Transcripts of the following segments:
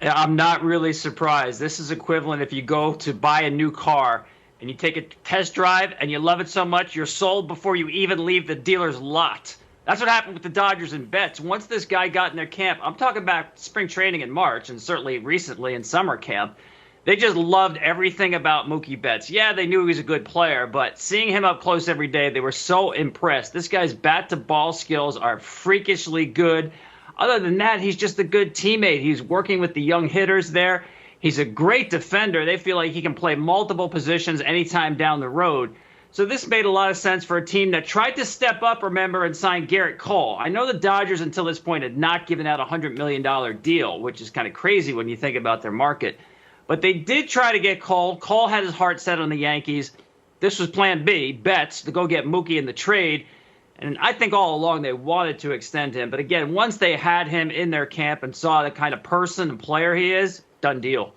I'm not really surprised. This is equivalent if you go to buy a new car and you take a test drive and you love it so much you're sold before you even leave the dealer's lot. That's what happened with the Dodgers and Betts. Once this guy got in their camp, I'm talking about spring training in March and certainly recently in summer camp, they just loved everything about Mookie Betts. Yeah, they knew he was a good player, but seeing him up close every day, they were so impressed. This guy's bat-to-ball skills are freakishly good. Other than that, he's just a good teammate. He's working with the young hitters there. He's a great defender. They feel like he can play multiple positions anytime down the road. So this made a lot of sense for a team that tried to step up, remember, and sign Garrett Cole. I know the Dodgers until this point had not given out a $100 million deal, which is kind of crazy when you think about their market. But they did try to get Cole. Cole had his heart set on the Yankees. This was plan B, Betts, to go get Mookie in the trade. And I think all along they wanted to extend him. But again, once they had him in their camp and saw the kind of person and player he is, done deal.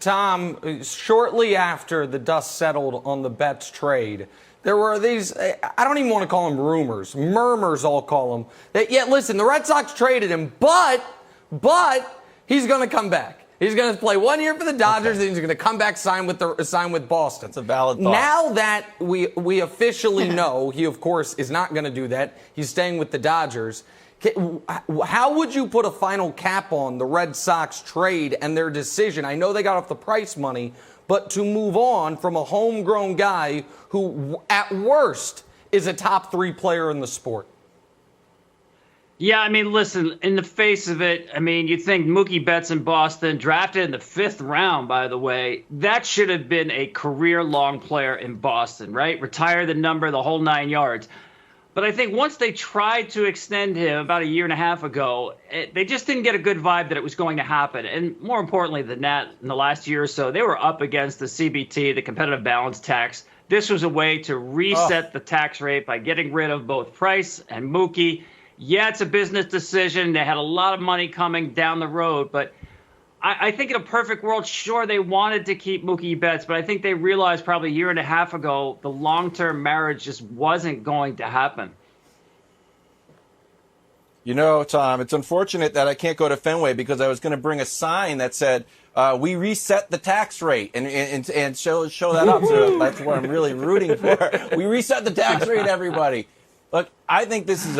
Tom, shortly after the dust settled on the Betts trade, there were these, I don't even want to call them rumors, murmurs I'll call them, that, yeah, listen, the Red Sox traded him, but he's going to come back. He's going to play 1 year for the Dodgers, then he's going to come back, sign with Boston. That's a valid thought. Now that we officially know he, of course, is not going to do that, he's staying with the Dodgers. How would you put a final cap on the Red Sox trade and their decision? I know they got off the price money, but to move on from a homegrown guy who, at worst, is a top 3 player in the sport. Yeah, I mean, listen, in the face of it, I mean, you think Mookie Betts in Boston, drafted in the 5th round, by the way, that should have been a career-long player in Boston, right? Retire the number, the whole 9 yards. But I think once they tried to extend him about a year and a half ago, they just didn't get a good vibe that it was going to happen. And more importantly than that, in the last year or so, they were up against the CBT, the competitive balance tax. This was a way to reset the tax rate by getting rid of both Price and Mookie. Yeah, it's a business decision. They had a lot of money coming down the road, but I think in a perfect world, sure, they wanted to keep Mookie Betts, but I think they realized probably a year and a half ago the long-term marriage just wasn't going to happen. You know, Tom, it's unfortunate that I can't go to Fenway because I was going to bring a sign that said, we reset the tax rate and show that up. So that's what I'm really rooting for. We reset the tax rate, everybody. Look, I think this is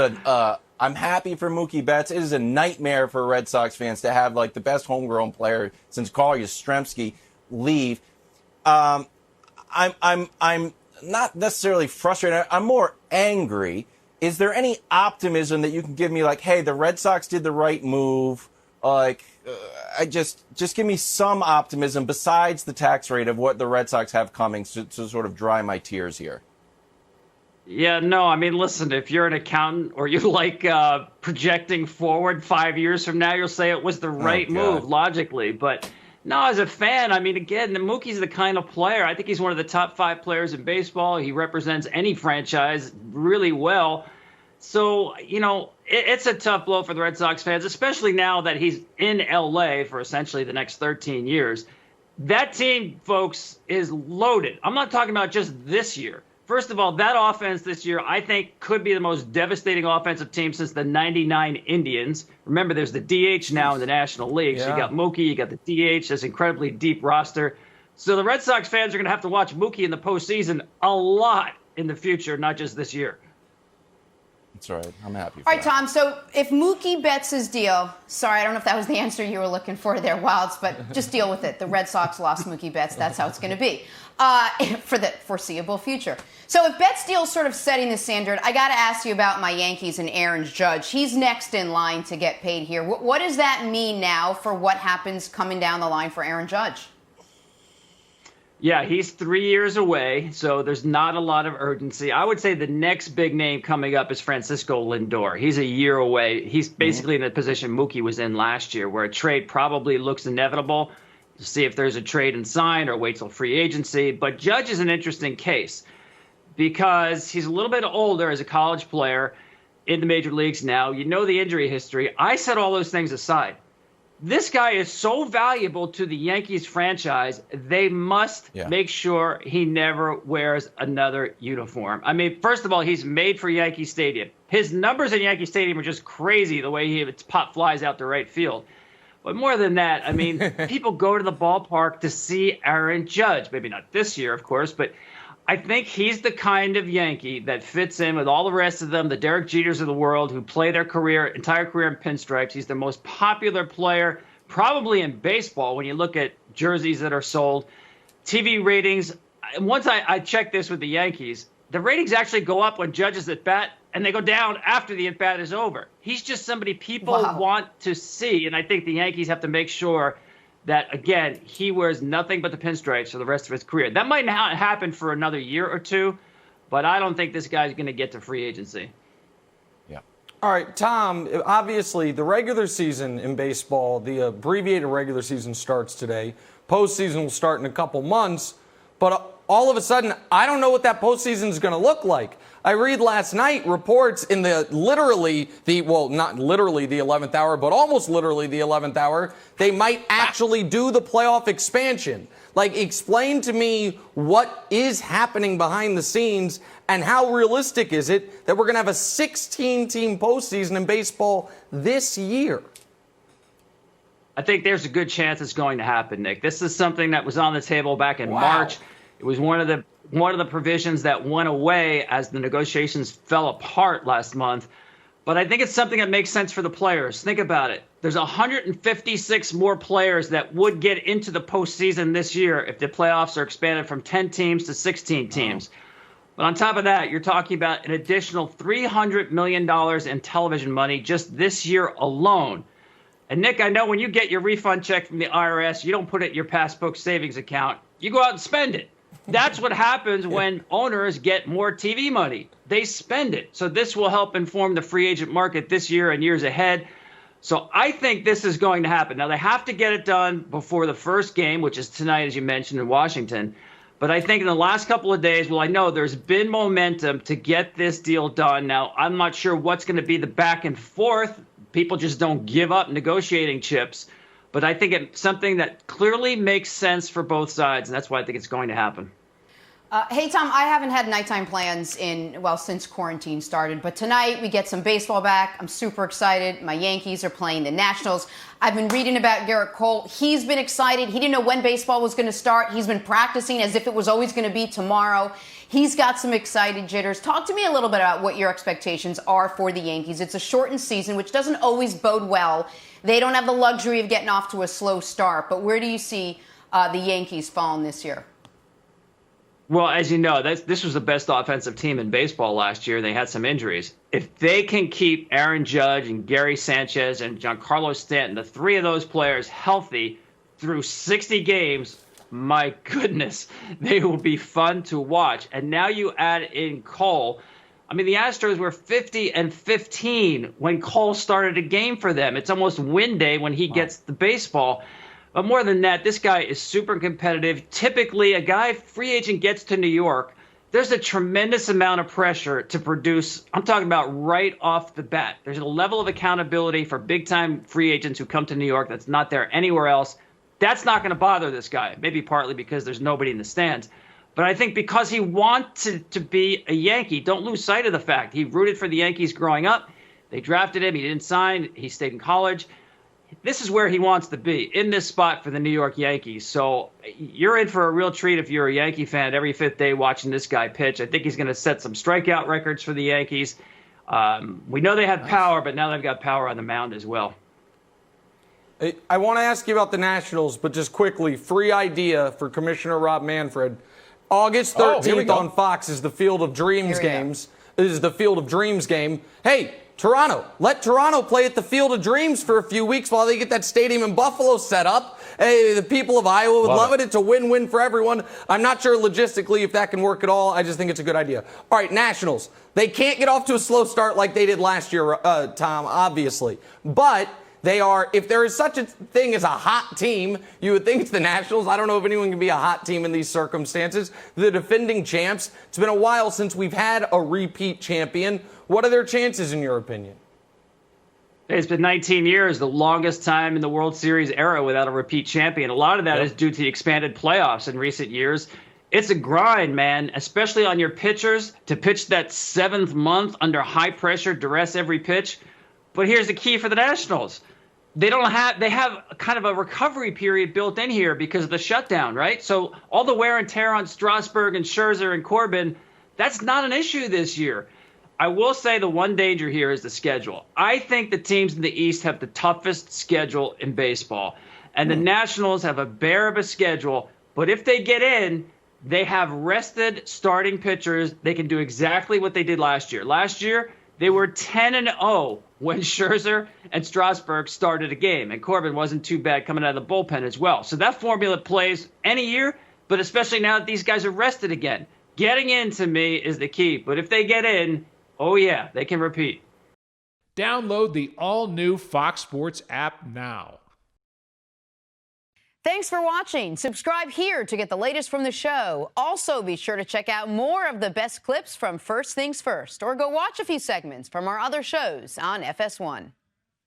I'm happy for Mookie Betts. It is a nightmare for Red Sox fans to have like the best homegrown player since Carl Yastrzemski leave. I'm not necessarily frustrated. I'm more angry. Is there any optimism that you can give me? Like, hey, the Red Sox did the right move. I just give me some optimism besides the tax rate of what the Red Sox have coming to sort of dry my tears here. Yeah, no, I mean, listen, if you're an accountant or you like projecting forward 5 years from now, you'll say it was the right move logically. But no, as a fan, I mean, again, the Mookie's the kind of player. I think he's one of the top 5 players in baseball. He represents any franchise really well. So, you know, it's a tough blow for the Red Sox fans, especially now that he's in L.A. for essentially the next 13 years. That team, folks, is loaded. I'm not talking about just this year. First of all, that offense this year, I think, could be the most devastating offensive team since the 99 Indians. Remember, there's the DH now in the National League. Yeah. So you got Mookie, you got the DH, this incredibly deep roster. So the Red Sox fans are going to have to watch Mookie in the postseason a lot in the future, not just this year. That's right. I'm happy for All right, that. Tom, so if Mookie Betts' deal, sorry, I don't know if that was the answer you were looking for there, Wilds, but just deal with it. The Red Sox lost Mookie Betts. That's how it's going to be for the foreseeable future. So if Betts' deal is sort of setting the standard, I got to ask you about my Yankees and Aaron Judge. He's next in line to get paid here. What does that mean now for what happens coming down the line for Aaron Judge? Yeah, he's 3 years away, so there's not a lot of urgency. I would say the next big name coming up is Francisco Lindor. He's a year away. He's basically in the position Mookie was in last year, where a trade probably looks inevitable to see if there's a trade and sign or wait till free agency. But Judge is an interesting case because he's a little bit older as a college player in the major leagues now. You know the injury history. I set all those things aside. This guy is so valuable to the Yankees franchise, they must make sure he never wears another uniform. I mean, first of all, he's made for Yankee Stadium. His numbers in Yankee Stadium are just crazy, the way his pop flies out to right field. But more than that, I mean, people go to the ballpark to see Aaron Judge. Maybe not this year, of course, but I think he's the kind of Yankee that fits in with all the rest of them, the Derek Jeters of the world, who play their entire career in pinstripes. He's the most popular player probably in baseball when you look at jerseys that are sold. TV ratings, once I checked this with the Yankees, the ratings actually go up when Judge is at bat, and they go down after the at-bat is over. He's just somebody people want to see, and I think the Yankees have to make sure that, again, he wears nothing but the pinstripes for the rest of his career. That might not happen for another year or two, but I don't think this guy's going to get to free agency. Yeah. All right, Tom, obviously the regular season in baseball, the abbreviated regular season starts today. Postseason will start in a couple months, but all of a sudden, I don't know what that postseason is going to look like. I read last night reports in not literally the 11th hour, but almost literally the 11th hour, they might actually do the playoff expansion. Like, explain to me what is happening behind the scenes and how realistic is it that we're going to have a 16-team postseason in baseball this year? I think there's a good chance it's going to happen, Nick. This is something that was on the table back in March. It was one of the provisions that went away as the negotiations fell apart last month. But I think it's something that makes sense for the players. Think about it. There's 156 more players that would get into the postseason this year if the playoffs are expanded from 10 teams to 16 teams. But on top of that, you're talking about an additional $300 million in television money just this year alone. And, Nick, I know when you get your refund check from the IRS, you don't put it in your passbook savings account. You go out and spend it. That's what happens when owners get more TV money. They spend it. So this will help inform the free agent market this year and years ahead. So I think this is going to happen. Now, they have to get it done before the first game, which is tonight, as you mentioned, in Washington. But I think in the last couple of days, I know there's been momentum to get this deal done. Now, I'm not sure what's going to be the back and forth. People just don't give up negotiating chips. But I think it's something that clearly makes sense for both sides, and that's why I think it's going to happen. Hey, Tom, I haven't had nighttime plans since quarantine started. But tonight we get some baseball back. I'm super excited. My Yankees are playing the Nationals. I've been reading about Garrett Cole. He's been excited. He didn't know when baseball was going to start. He's been practicing as if it was always going to be tomorrow. He's got some excited jitters. Talk to me a little bit about what your expectations are for the Yankees. It's a shortened season, which doesn't always bode well. They don't have the luxury of getting off to a slow start. But where do you see the Yankees falling this year? Well, as you know, this was the best offensive team in baseball last year. They had some injuries. If they can keep Aaron Judge and Gary Sanchez and Giancarlo Stanton, the three of those players, healthy through 60 games, my goodness, they will be fun to watch. And now you add in Cole. I mean, the Astros were 50-15 when Cole started a game for them. It's almost win day when he gets the baseball. But more than that, this guy is super competitive. Typically, a guy, free agent, gets to New York, there's a tremendous amount of pressure to produce. I'm talking about right off the bat. There's a level of accountability for big-time free agents who come to New York that's not there anywhere else. That's not going to bother this guy, maybe partly because there's nobody in the stands. But I think because he wanted to be a Yankee, don't lose sight of the fact he rooted for the Yankees growing up. They drafted him. He didn't sign. He stayed in college. This is where he wants to be, in this spot for the New York Yankees. So you're in for a real treat if you're a Yankee fan every fifth day watching this guy pitch. I think he's going to set some strikeout records for the Yankees. We know they have power, but now they've got power on the mound as well. I want to ask you about the Nationals, but just quickly, free idea for Commissioner Rob Manfred. August 13th on Fox is the Field of Dreams games. This is the Field of Dreams game. Hey, Toronto, let Toronto play at the Field of Dreams for a few weeks while they get that stadium in Buffalo set up. Hey, the people of Iowa would love it. It's a win-win for everyone. I'm not sure logistically if that can work at all. I just think it's a good idea. All right, Nationals. They can't get off to a slow start like they did last year, Tom, obviously. But they are, if there is such a thing as a hot team, you would think it's the Nationals. I don't know if anyone can be a hot team in these circumstances. The defending champs. It's been a while since we've had a repeat champion. What are their chances, in your opinion? It's been 19 years, the longest time in the World Series era without a repeat champion. A lot of that is due to the expanded playoffs in recent years. It's a grind, man, especially on your pitchers to pitch that seventh month under high pressure, duress every pitch. But here's the key for the Nationals. they have kind of a recovery period built in here because of the shutdown, right? So all the wear and tear on Strasburg and Scherzer and Corbin, that's not an issue this year. I will say the one danger here is the schedule. I think the teams in the East have the toughest schedule in baseball. And the Nationals have a bear of a schedule. But if they get in, they have rested starting pitchers. They can do exactly what they did last year. Last year, they were 10-0 when Scherzer and Strasburg started a game. And Corbin wasn't too bad coming out of the bullpen as well. So that formula plays any year, but especially now that these guys are rested again. Getting in, to me, is the key. But if they get in, oh, yeah, they can repeat. Download the all-new Fox Sports app now. Thanks for watching. Subscribe here to get the latest from the show. Also, be sure to check out more of the best clips from First Things First, or go watch a few segments from our other shows on FS1.